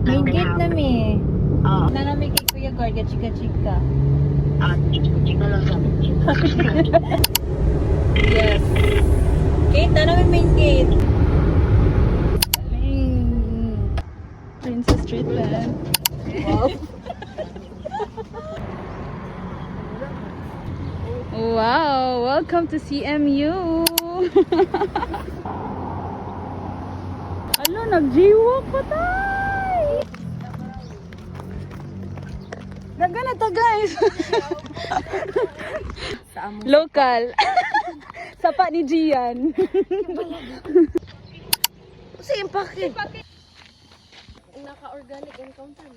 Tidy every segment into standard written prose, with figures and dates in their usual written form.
Minggit na mi. Nanami kay Kuya Guard, chika-chika. Chika lang sa Yes. Kate, nanami main gate. Princess treatment. Wow. Wow, welcome to CMU. Alo, nag-jaywalk pa tayo. Daga na to, guys. Local. Sapa ni Gian. Kasi impake. Naka-organic encounter.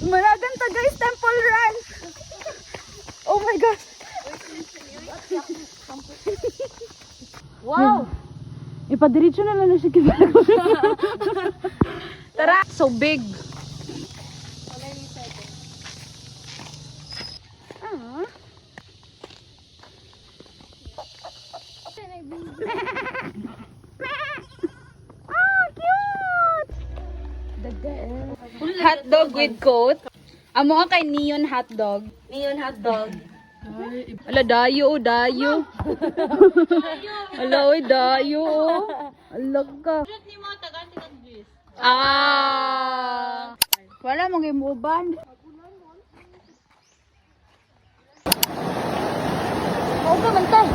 Managan ta, guys, Temple Run. Oh my God. Wow. Ipadiretso na lang na siya kita. Tara! So big. Ah. Ah, cute! Hot dog with coat. Amo kay neon hot dog. Neon hot dog. Ala, dayo, dayo. Ala, oy, dayo. Ala ka. Ah. Wala mong imuban. Oo ka, bantay.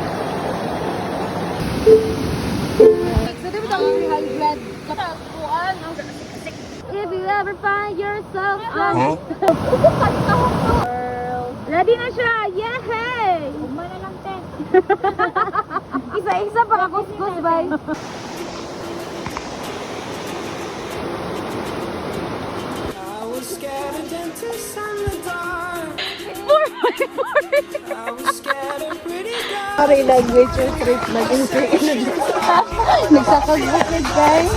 So, di ba ito ang high blood? If you ever find yourself ready na siya! Yay! Umana lang, te. Isa-isa para kuskus, bay. Sorry, language or trip. Nagsakag-bukid, guys.